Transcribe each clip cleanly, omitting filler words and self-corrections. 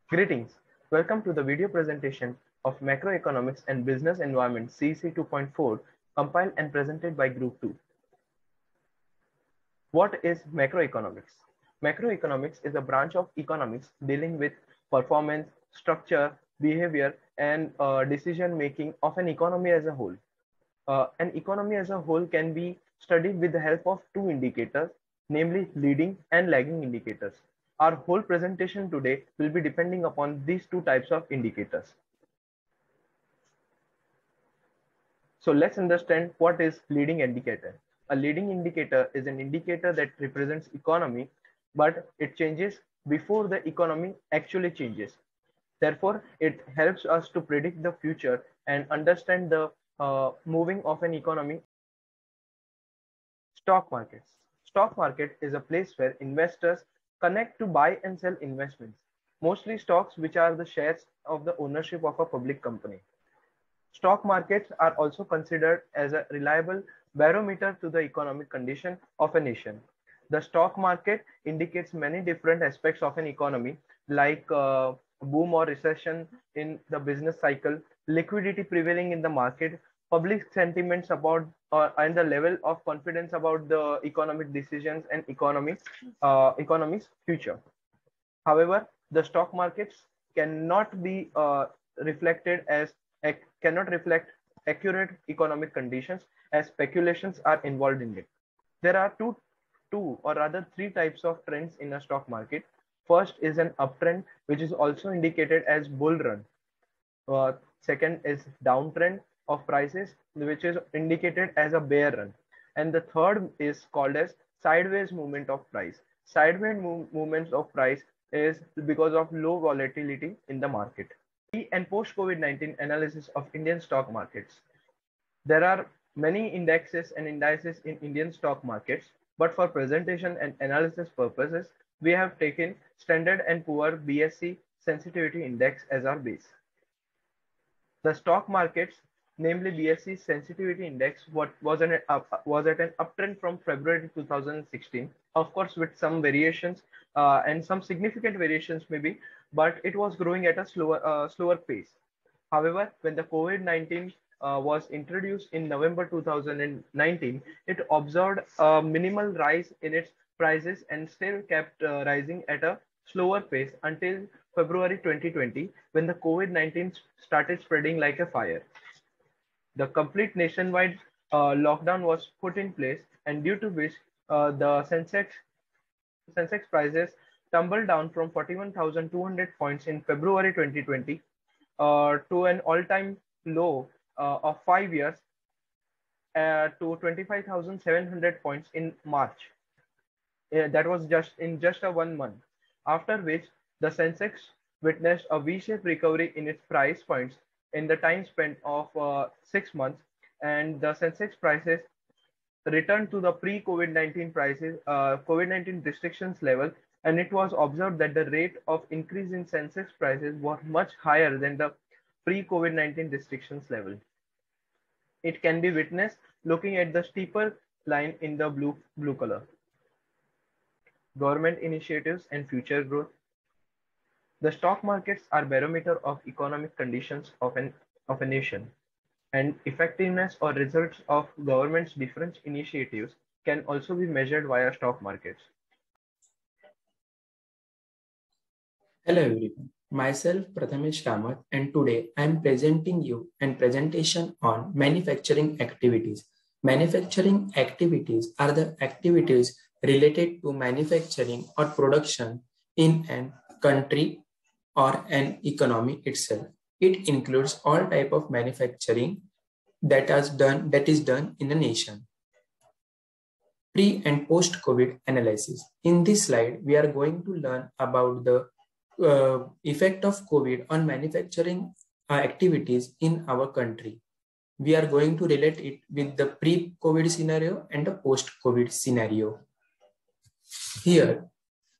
Greetings. Welcome to the video presentation of Macroeconomics and Business Environment CEC 2.4 compiled and presented by Group 2. What is macroeconomics? Macroeconomics is a branch of economics dealing with performance, structure, behavior, and decision making of an economy as a whole. An economy as a whole can be studied with the help of two indicators, namely leading and lagging indicators. Our whole presentation today will be depending upon these two types of indicators. So let's understand what is leading indicator. A leading indicator is an indicator that represents economy, but it changes before the economy actually changes. Therefore, it helps us to predict the future and understand the moving of an economy. Stock markets. Stock market is a place where investors connect to buy and sell investments, mostly stocks which are the shares of the ownership of a public company. Stock markets are also considered as a reliable barometer to the economic condition of a nation. The stock market indicates many different aspects of an economy, like boom or recession in the business cycle, liquidity prevailing in the market, public sentiments about and the level of confidence about the economic decisions and economy's future. However, the stock markets cannot be reflected as cannot reflect accurate economic conditions as speculations are involved in it. There are two or rather three types of trends in a stock market. First is an uptrend, which is also indicated as bull run. Second is downtrend of prices, which is indicated as a bear run. And the third is called as sideways movement of price. Sideways movements of price is because of low volatility in the market. Pre and post COVID-19 analysis of Indian stock markets. There are many indexes and indices in Indian stock markets, but for presentation and analysis purposes, we have taken Standard and Poor BSE Sensitivity Index as our base. The stock markets, namely BSE Sensitivity Index, was at an uptrend from February 2016, of course with some variations and some significant variations maybe, but it was growing at a slower pace. However, when the COVID-19 was introduced in November 2019, it observed a minimal rise in its prices and still kept rising at a slower pace until February 2020, when the COVID-19 started spreading like a fire. The complete nationwide lockdown was put in place, and due to which the Sensex prices tumbled down from 41,200 points in February 2020 to an all-time low of 5 years to 25,700 points in March. That was just a 1 month. After which the Sensex witnessed a V-shaped recovery in its price points in the time spent of 6 months, and the Sensex prices returned to the pre-COVID-19 prices, COVID-19 restrictions level, and it was observed that the rate of increase in Sensex prices was much higher than the pre-COVID-19 restrictions level. It can be witnessed looking at the steeper line in the blue color. Government initiatives and future growth. The stock markets are barometer of economic conditions of a nation, and effectiveness or results of government's different initiatives can also be measured via stock markets. Hello everyone, myself Prathamesh Kamath, and today I am presenting you a presentation on manufacturing activities. Manufacturing activities are the activities related to manufacturing or production in a country or an economy itself. It includes all type of manufacturing that is done in a nation. Pre and post COVID analysis. In this slide, we are going to learn about the effect of COVID on manufacturing activities in our country. We are going to relate it with the pre-COVID scenario and the post-COVID scenario. Here,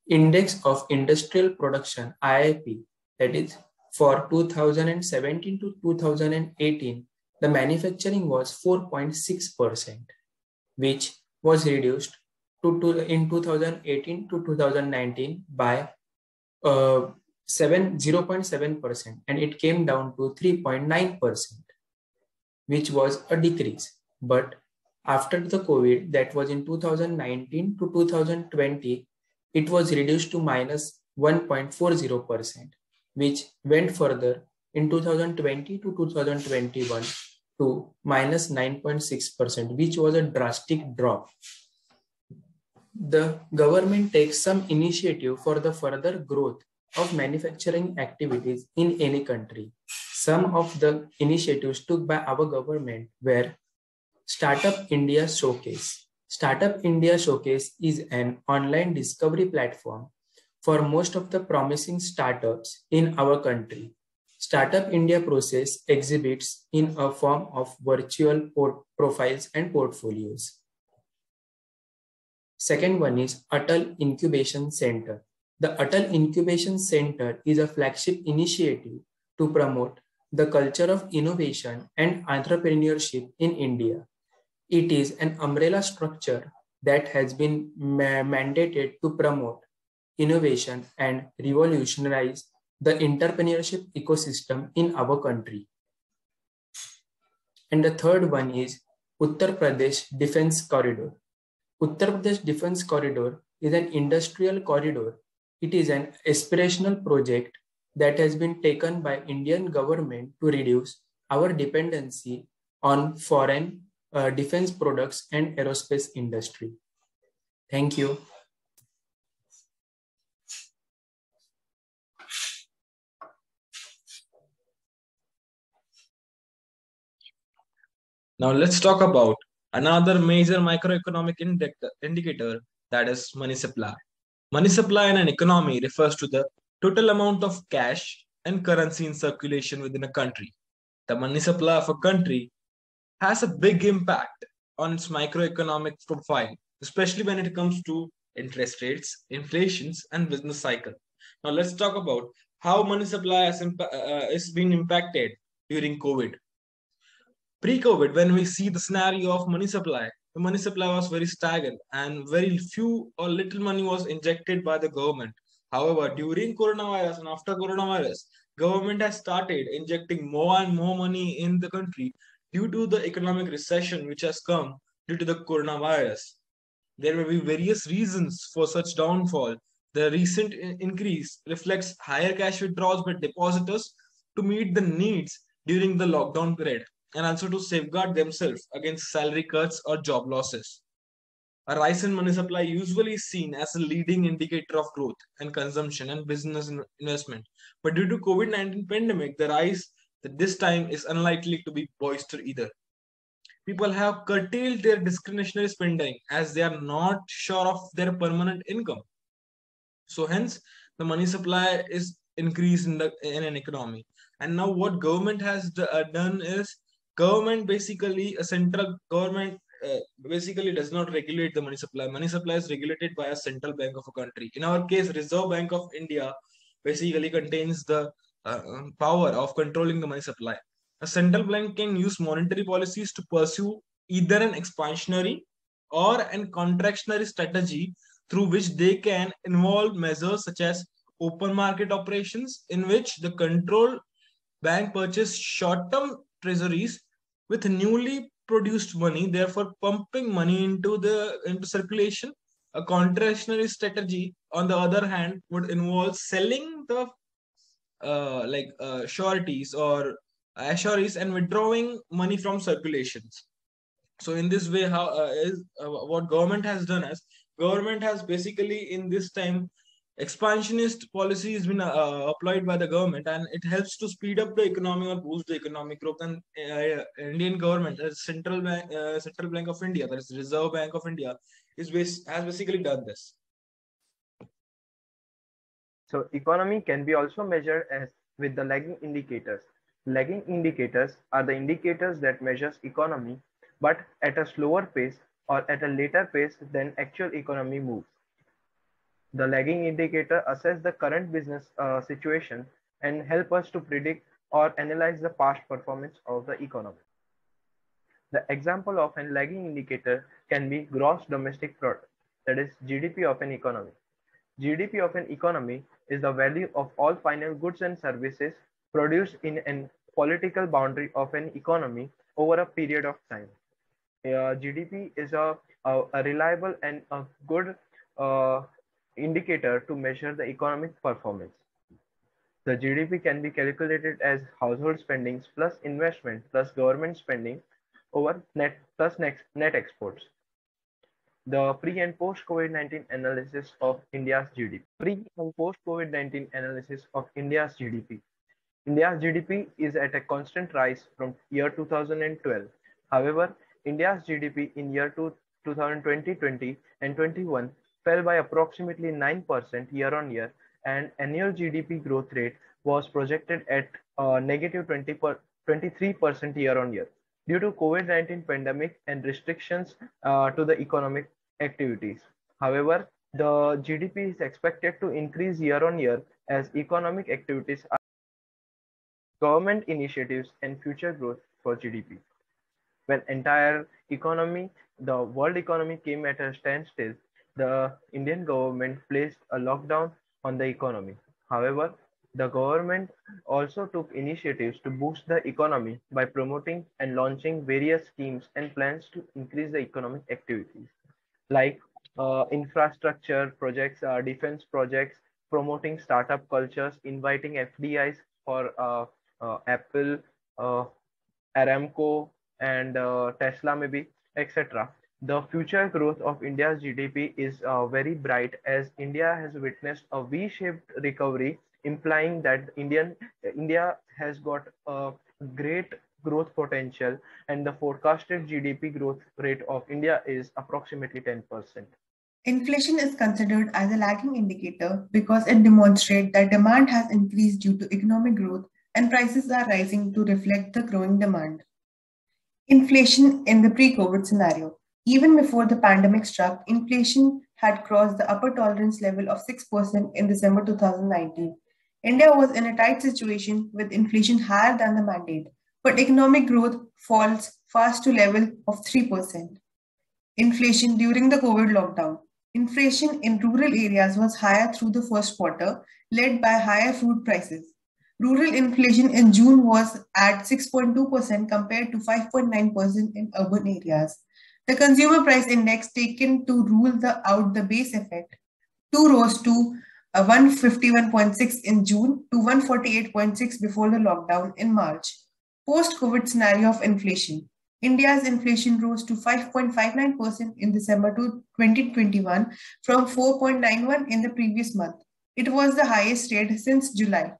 Index of Industrial Production IIP, that is for 2017 to 2018, the manufacturing was 4.6%, which was reduced in 2018 to 2019 by 0.7%, and it came down to 3.9%, which was a decrease. But after the COVID, that was in 2019 to 2020, it was reduced to minus 1.40%, which went further in 2020 to 2021 to minus 9.6%, which was a drastic drop. The government takes some initiative for the further growth of manufacturing activities in any country. Some of the initiatives took by our government were Startup India Showcase. Startup India Showcase is an online discovery platform for most of the promising startups in our country. Startup India process exhibits in a form of virtual profiles and portfolios. Second one is Atal Incubation Center. The Atal Incubation Center is a flagship initiative to promote the culture of innovation and entrepreneurship in India. It is an umbrella structure that has been mandated to promote innovation and revolutionize the entrepreneurship ecosystem in our country. And the third one is Uttar Pradesh Defense Corridor. Uttar Pradesh Defense Corridor is an industrial corridor. It is an aspirational project that has been taken by Indian government to reduce our dependency on foreign defense products and aerospace industry. Thank you. Now let's talk about another major microeconomic indicator, that is money supply. Money supply in an economy refers to the total amount of cash and currency in circulation within a country. The money supply of a country has a big impact on its microeconomic profile, especially when it comes to interest rates, inflations, and business cycle. Now let's talk about how money supply has been impacted during COVID. Pre-COVID, when we see the scenario of money supply, the money supply was very stagnant and very few or little money was injected by the government. However, during coronavirus and after coronavirus, government has started injecting more and more money in the country due to the economic recession which has come due to the coronavirus. There may be various reasons for such downfall. The recent increase reflects higher cash withdrawals by depositors to meet the needs during the lockdown period, and also to safeguard themselves against salary cuts or job losses. A rise in money supply usually is seen as a leading indicator of growth and consumption and business investment. But due to COVID-19 pandemic, the rise this time is unlikely to be boisterous either. People have curtailed their discretionary spending as they are not sure of their permanent income. So hence, the money supply is increased in an economy. And now what government has done is, a central government basically does not regulate the money supply. Money supply is regulated by a central bank of a country. In our case, Reserve Bank of India basically contains the power of controlling the money supply. A central bank can use monetary policies to pursue either an expansionary or an contractionary strategy through which they can involve measures such as open market operations, in which the control bank purchase short-term treasuries with newly produced money, therefore pumping money into circulation. A contractionary strategy, on the other hand, would involve selling the sureties or assuries and withdrawing money from circulations. So in this way, what government has done is, government has basically in this time expansionist policy has been applied by the government, and it helps to speed up the economy or boost the economic growth. And Indian government, as central bank of India, that is Reserve Bank of India, has basically done this. So economy can be also measured as with the lagging indicators. Lagging indicators are the indicators that measures economy, but at a slower pace or at a later pace than actual economy moves. The lagging indicator assess the current business situation and help us to predict or analyze the past performance of the economy. The example of a lagging indicator can be gross domestic product, that is GDP of an economy. GDP of an economy is the value of all final goods and services produced in a political boundary of an economy over a period of time. GDP is a reliable and a good uh, indicator to measure the economic performance. The GDP can be calculated as household spendings plus investment plus government spending over net exports. The pre and post COVID-19 analysis of India's GDP. Pre and post COVID-19 analysis of India's GDP. India's GDP is at a constant rise from year 2012. However, India's GDP in year 2020 and 21 fell by approximately 9% year on year, and annual GDP growth rate was projected at negative 23% year on year due to COVID-19 pandemic and restrictions to the economic activities. However, the GDP is expected to increase year on year as economic activities are government initiatives and future growth for GDP. When entire economy, the world economy came at a standstill, the Indian government placed a lockdown on the economy. However, the government also took initiatives to boost the economy by promoting and launching various schemes and plans to increase the economic activities, like infrastructure projects, defense projects, promoting startup cultures, inviting FDIs for Apple, uh, Aramco, and Tesla, maybe, etc. The future growth of India's GDP is very bright as India has witnessed a V-shaped recovery, implying that India has got a great growth potential, and the forecasted GDP growth rate of India is approximately 10%. Inflation is considered as a lagging indicator because it demonstrates that demand has increased due to economic growth and prices are rising to reflect the growing demand. Inflation in the pre-COVID scenario. Even before the pandemic struck, inflation had crossed the upper tolerance level of 6% in December 2019. India was in a tight situation with inflation higher than the mandate, but economic growth falls fast to level of 3%. Inflation during the COVID lockdown. Inflation in rural areas was higher through the first quarter, led by higher food prices. Rural inflation in June was at 6.2% compared to 5.9% in urban areas. The consumer price index taken to rule out the base effect rose to 151.6 in June to 148.6 before the lockdown in March. Post-COVID scenario of inflation. India's inflation rose to 5.59% in December 2021 from 4.91 in the previous month. It was the highest rate since July.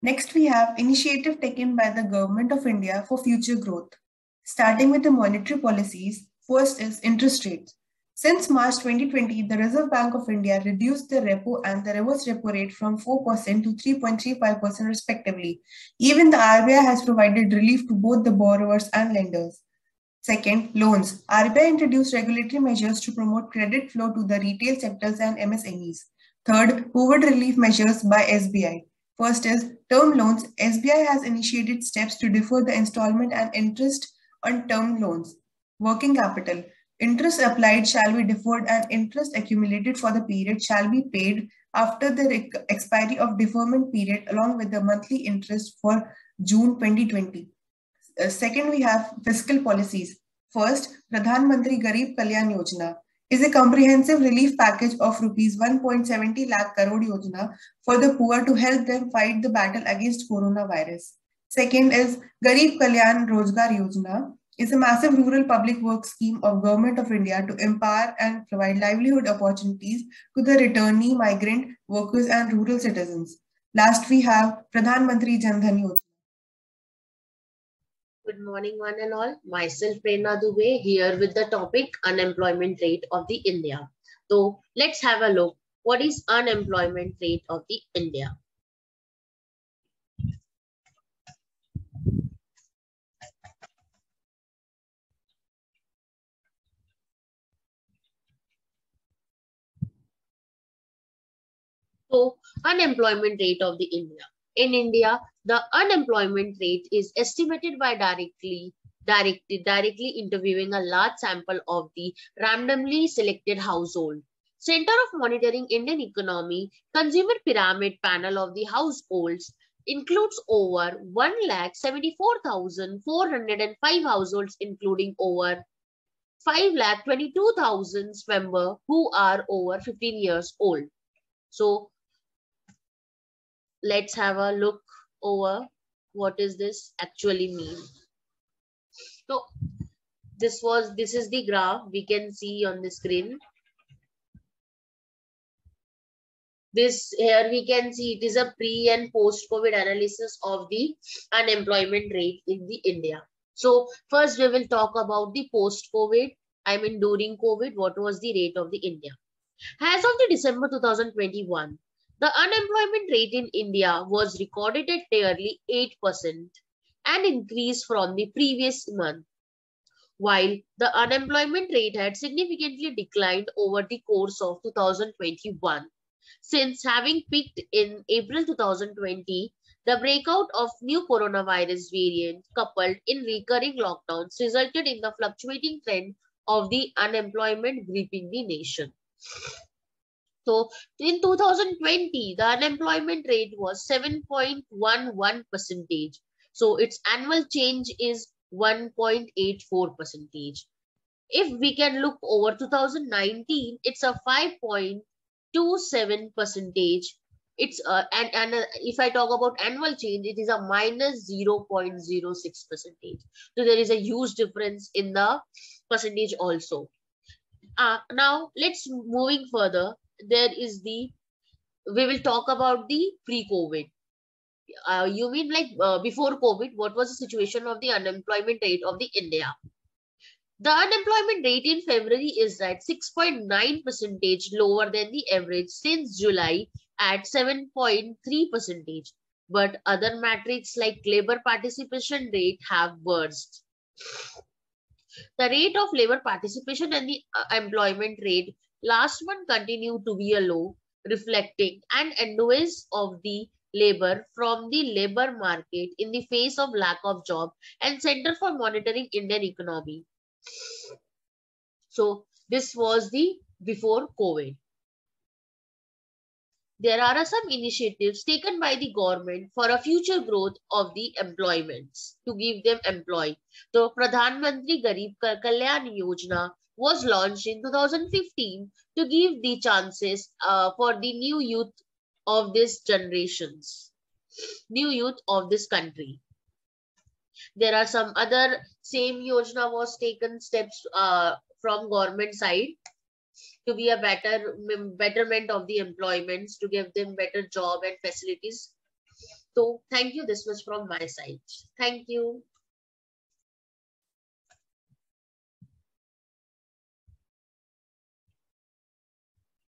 Next, we have initiative taken by the Government of India for future growth. Starting with the monetary policies, first is interest rates. Since March 2020, the Reserve Bank of India reduced the repo and the reverse repo rate from 4% to 3.35% respectively. Even the RBI has provided relief to both the borrowers and lenders. Second, loans. RBI introduced regulatory measures to promote credit flow to the retail sectors and MSMEs. Third, COVID relief measures by SBI. First is term loans. SBI has initiated steps to defer the installment and interest on term loans. Working capital. Interest applied shall be deferred and interest accumulated for the period shall be paid after the expiry of deferment period along with the monthly interest for June 2020. Second, we have fiscal policies. First, Pradhan Mantri Garib Kalyan Yojana is a comprehensive relief package of rupees 1.70 lakh crore yojana for the poor to help them fight the battle against coronavirus. Second is Garib Kalyan Rozgar Yojana is a massive rural public works scheme of Government of India to empower and provide livelihood opportunities to the returnee migrant workers and rural citizens. Last, we have Pradhan Mantri Jan Dhan Yojana. Good morning, one and all. Myself, Prerna Dubey, here with the topic unemployment rate of the India. So let's have a look. What is unemployment rate of the India? So unemployment rate of the India. In India, the unemployment rate is estimated by directly interviewing a large sample of the randomly selected household. Center of Monitoring Indian Economy Consumer Pyramid Panel of the Households includes over 1,74,405 households, including over 5,22,000 members who are over 15 years old. So let's have a look over what does this actually mean. So this is the graph we can see on the screen. This here we can see it is a pre and post COVID analysis of the unemployment rate in the India. So first we will talk about the post COVID. I mean during COVID, what was the rate of the India? As of the December 2021, the unemployment rate in India was recorded at nearly 8%, an increase from the previous month, while the unemployment rate had significantly declined over the course of 2021. Since having peaked in April 2020, the breakout of new coronavirus variant coupled in recurring lockdowns resulted in the fluctuating trend of the unemployment gripping the nation. So in 2020, the unemployment rate was 7.11%. So its annual change is 1.84%. If we can look over 2019, it's a 5.27%. It's and if I talk about annual change, it is a minus 0.06%. So there is a huge difference in the percentage also. Now let's moving further. We will talk about the pre-COVID. You mean like before COVID, what was the situation of the unemployment rate of the India? The unemployment rate in February is at 6.9%, lower than the average since July at 7.3%. But other metrics like labor participation rate have burst. The rate of labor participation and the employment rate last month continued to be a low, reflecting an endurance of the labor from the labor market in the face of lack of job and Center for Monitoring Indian Economy. So this was the before COVID. There are some initiatives taken by the government for a future growth of the employments to give them employ. So Pradhan Mantri Garib Kalyan Yojana was launched in 2015 to give the chances for the new youth of this generations, new youth of this country. There are some other same Yojana was taken steps from government side to be a betterment of the employments, to give them better job and facilities. So thank you. This was from my side. Thank you.